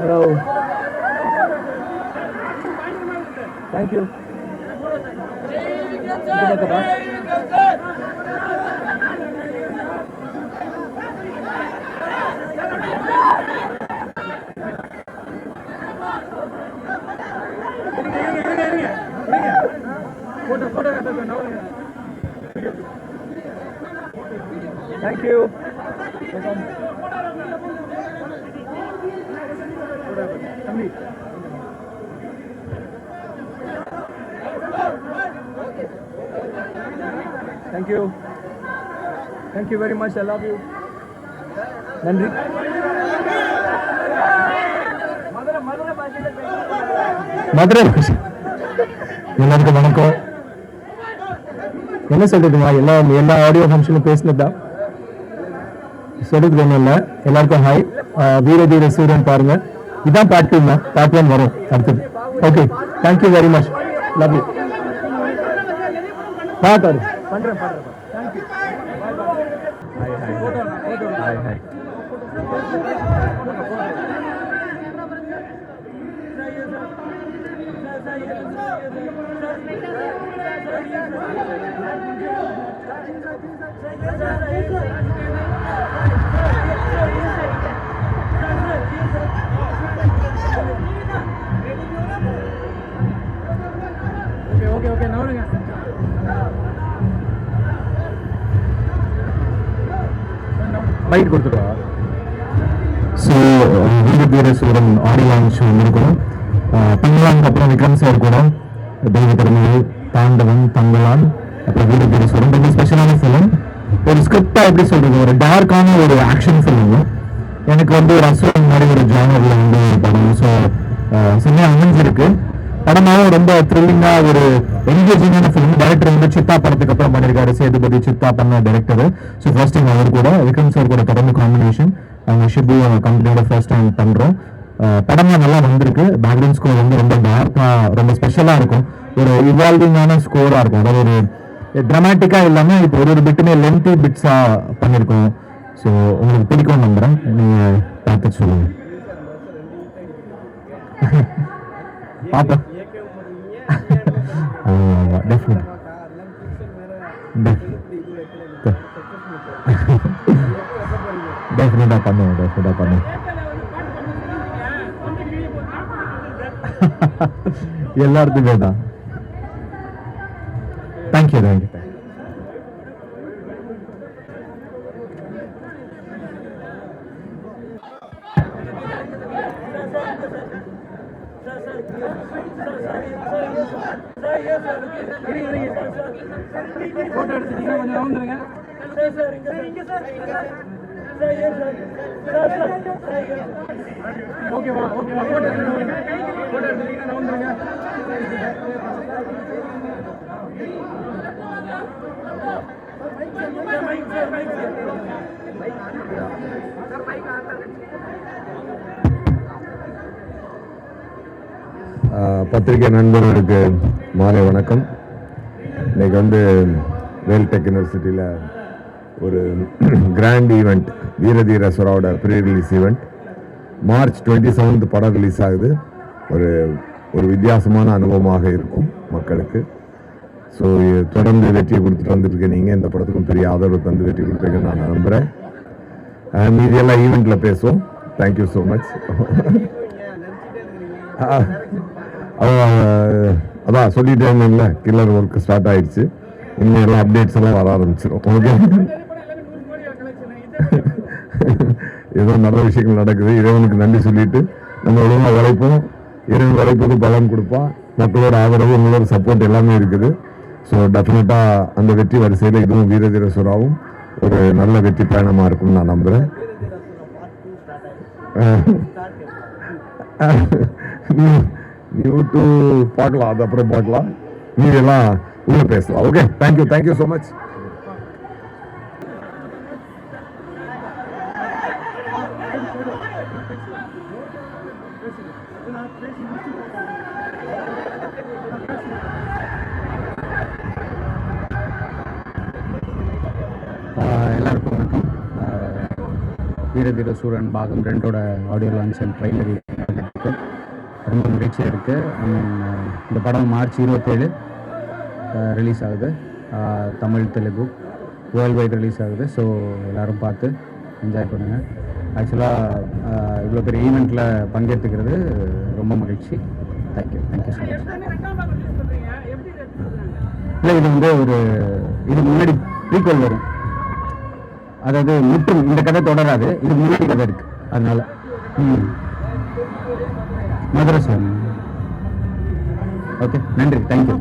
Hello. Thank you. Thank you. Thank you. Thank you very much. I love you. Nandri. Madurai எல்லாருக்கும் வணக்கம். என்ன சொல்றதுமா, எல்லா audio ஃபங்க்ஷனும் பேசினதுதான் சொல்றதுக்கு ஒன்றும் இல்லை. எல்லாருக்கும் ஹாய். வீரதீர சூரியன் பாருங்க. இதான் பார்ட் 2 தான். பார்ட் 1 வரும் அடுத்தது. Okay, thank you very much. Love you. பாரு பண்றேன். Thank you. Hi hi hi. Okay நவருங்க. Light கொடுத்துருவா. So வீரதீர சூரன் ஆடியோ லான்ச் வந்திருக்கோம். தங்கலானுக்கு அப்புறம் விக்ரம் சார் கூட தெய்வ திருமணி, தாண்டவன், தங்கலான், அப்புறம் வீரதீர சூரன் ரொம்ப ஸ்பெஷலான ஃபிலிம். ஒரு ஸ்கிரிப்டா எப்படி சொல்றது, ஒரு டார்க்கான ஒரு ஆக்ஷன் ஃபிலிம். எனக்கு வந்து ஒரு அசுரன் மாதிரி ஒரு ஜானர்ல வந்து ஒரு படம். ஸோ செம்மையா அமைஞ்சிருக்கு. படமாவும் ரொம்ப த்ரில்லிங்கா ஒரு என்கேஜிங்கான ஃபிலிம். டைரக்டர் வந்து சித்தா படத்துக்கு அப்புறம் பண்ணியிருக்காரு. சேதுபதி சித்தா பண்ண டைரக்டர். ஸோ ஃபர்ஸ்ட் டைம் அவர் கூட விக்ரம் சார் கூட தொடர்ந்து காம்பினேஷன். அவங்க ஷிபு கம்பெனியோட ஃபர்ஸ்ட் டைம் பண்றோம். படமா நல்லா வந்திருக்கு. பேக்ரவுண்ட் ஸ்கோர் வந்து ரொம்ப டார்க்கா ரொம்ப ஸ்பெஷலா இருக்கும். ஒரு இவால்விங்கான ஸ்கோரா இருக்கும். அதாவது ஒரு டிராமாட்டிக்கா இல்லாம இப்போ ஒரு பிட்டுமே லென்த்தி பிட்ஸா பண்ணிருக்கோம். ஸோ உங்களுக்கு பிடிக்கும் நம்புறேன். நீங்க பார்த்து சொல்லுங்க. பாப்பா டெஃபினட்டா பண்ணுவோம். எல்லாருக்குமே தான். தேங்க்யூ. பத்திரிகை நண்பர்களுக்கு மாலை வணக்கம். இன்னைக்கு வந்து வேல்டெக் யூனிவர்சிட்டியில் ஒரு கிராண்ட் ஈவெண்ட், வீரதீர சூராவோட ப்ரீ ரிலீஸ் ஈவெண்ட். மார்ச் 27 படம் ரிலீஸ் ஆகுது. ஒரு வித்தியாசமான அனுபவமாக இருக்கும் மக்களுக்கு. ஸோ தொடர்ந்து வெற்றியை கொடுத்துட்டு வந்துருக்கு. நீங்கள் இந்த படத்துக்கும் பெரிய ஆதரவு தந்து வெற்றி கொடுப்பீங்கன்னு நான் நம்புகிறேன். மீதியெல்லாம் ஈவெண்ட்டில் பேசுவோம். Thank you so much. அதான் சொல்லிட்டேங்கல்ல, கில்லர் ஒர்க் ஸ்டார்ட் ஆயிடுச்சு. இன்னும் எல்லாம் அப்டேட்ஸ் எல்லாம் வர ஆரம்பிச்சிடும். ஓகே, ஏதோ நல்ல விஷயங்கள் நடக்குது. இறைவனுக்கு நன்றி சொல்லிட்டு நம்ம ஒழுங்காக உழைப்போம். இறைவன் உழைப்புக்கு பலன் கொடுப்பான். மக்களோட ஆதரவு, உங்களோட சப்போர்ட் எல்லாமே இருக்குது. ஸோ டெஃபினட்டாக அந்த வெற்றி வரிசையில் இதுவும் வீரதீர சூராவும் ஒரு நல்ல வெற்றி பயணமாக இருக்கும்னு நான் நம்புகிறேன். யூடியூப் பார்க்கலாம், அது அப்புறம் பார்க்கலாம். நீங்க எல்லாம் உள்ள பேசலாம். Okay, thank you so much. எல்லாருக்கும் வணக்கம். வீரதீர சூரன் பாகம் 2 ஆடியோ லான்ச் அண்ட் ட்ரைலர் ரொம்ப மகிழ்ச்சியாக இருக்குது. இந்த படம் மார்ச் 27 ரிலீஸ் ஆகுது. Tamil, Telugu world wide release ஆகுது. ஸோ எல்லோரும் பார்த்து என்ஜாய் பண்ணுங்கள். ஆக்சுவலாக இவ்வளோ பெரிய ஈவெண்ட்டில் பங்கெடுத்துக்கிறது ரொம்ப மகிழ்ச்சி. Thank you so much. இல்லை, இது வந்து இது முன்னாடி ப்ரீக்வல் வரும். அதாவது முற்றும் இந்த கதை தொடராது, இது முன்னாடி கதை இருக்குது. அதனால் மதுரை சார். ஓகே, நன்றி. தேங்க்யூ.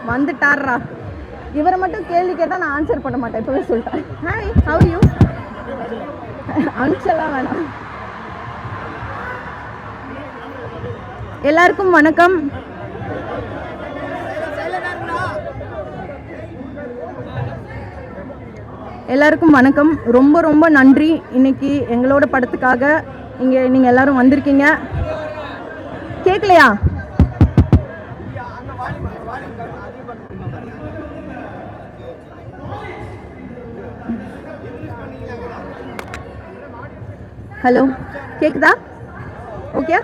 வந்துட்டாரா, இவரை மட்டும் கேள்வி கேட்டால் நான் ஆன்சர் பண்ண மாட்டேன். இப்போவே சொல்லிட்டேன். Hi, how you? அனுப்பிச்சலாம் வேணாம். எல்லாருக்கும் வணக்கம். எல்லாருக்கும் வணக்கம். ரொம்ப ரொம்ப நன்றி. இன்னைக்கு எங்களோட படத்துக்காக இங்கே நீங்கள் எல்லாரும் வந்திருக்கீங்க. கேட்கலையா? ஹலோ, கேட்குதா? ஓகே.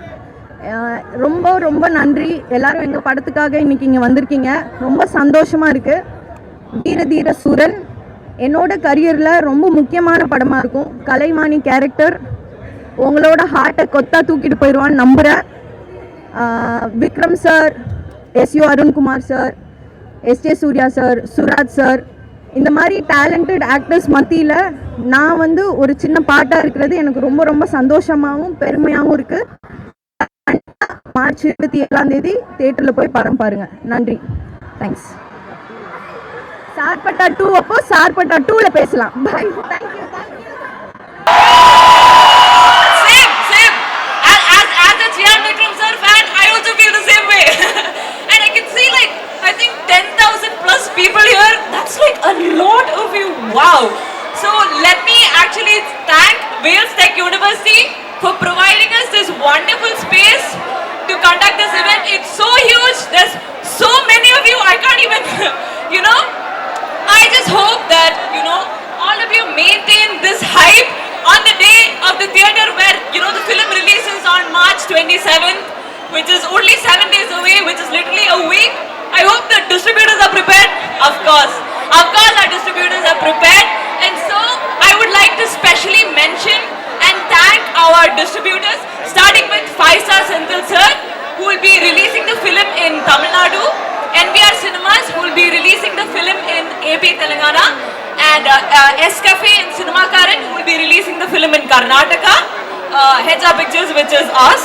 ரொம்ப ரொம்ப நன்றி. எல்லாரும் எங்கள் படத்துக்காக இன்றைக்கி இங்கே வந்திருக்கீங்க. ரொம்ப சந்தோஷமாக இருக்குது. தீர தீர சூரன் என்னோட கரியரில் ரொம்ப முக்கியமான படமாக இருக்கும். கலைமானி கேரக்டர் உங்களோட ஹார்ட்டை கொத்தா தூக்கிட்டு போயிடுவான்னு நம்புகிறேன். Vikram sir, SU Arunkumar sir, SJ Surya sir, Suraj sir, இந்த மாதிரி டேலண்டட் ஆக்டர்ஸ் மத்தியில் நான் வந்து ஒரு சின்ன பாட்டாக இருக்கிறது எனக்கு ரொம்ப ரொம்ப சந்தோஷமாகவும் பெருமையாகவும் இருக்குது. மார்ச் 27 தியேட்டரில் போய் படம் பாருங்கள். நன்றி. தேங்க்ஸ். சார்பட்டா 2 அப்போ சார்பட்டா 2ல பேசலாம். பாய். Thank you. People here, that's like a lot of you. Wow. So let me actually thank Wales Tech University for providing us this wonderful space to conduct this event. It's so huge. There's so many of you. I can't even, I just hope that, all of you maintain this hype on the day of the theater where, the film releases on March 27th, which is only 7 days away, which is literally a week. I hope the distributors are prepared. Of course our distributors are prepared. And so I would like to specially mention and thank our distributors, starting with Faisal Senthil sir, who will be releasing the film in Tamil Nadu, NVR Cinemas, who will be releasing the film in AP Telangana, and Escafe and Cinemakaran, who will be releasing the film in Karnataka, Hedja Pictures, which is us,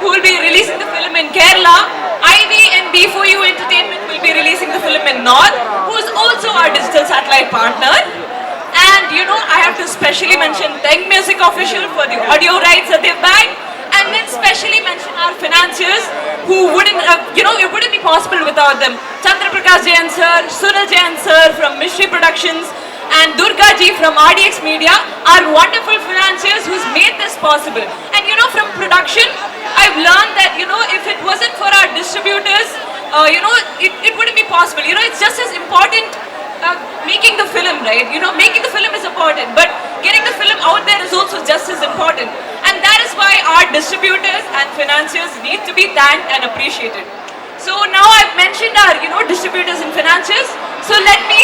who will be releasing the film in Kerala, IV and B4U Entertainment will be releasing the film in North, who is also our digital satellite partner. And I have to specially mention Teng Music Official for the audio rights that they've bagged, and then specially mention our financiers who wouldn't, it wouldn't be possible without them. Chandra Prakash Jain sir, Sunil Jain sir from Mystery Productions, and Durga ji from RDX Media are wonderful financiers who's made this possible. And from production, I've learned that if it wasn't for our distributors, it wouldn't be possible. It's just as important making the film, right? Making the film is important, but getting the film out there is also just as important. And that is why our distributors and financiers need to be thanked and appreciated. So now I've mentioned our distributors and financiers. So let me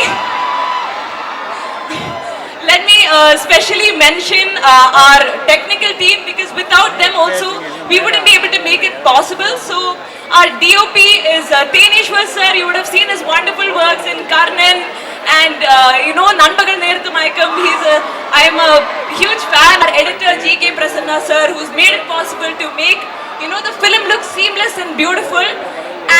specially mention our technical team, because without them also we wouldn't be able to make it possible. So our DOP is Tenishwar sir. You would have seen his wonderful works in Karnan and Nanbagal Nerthu Maikam. I am a huge fan. Our editor GK Prasanna Anna sir, who's made it possible to make, you know, the film look seamless and beautiful.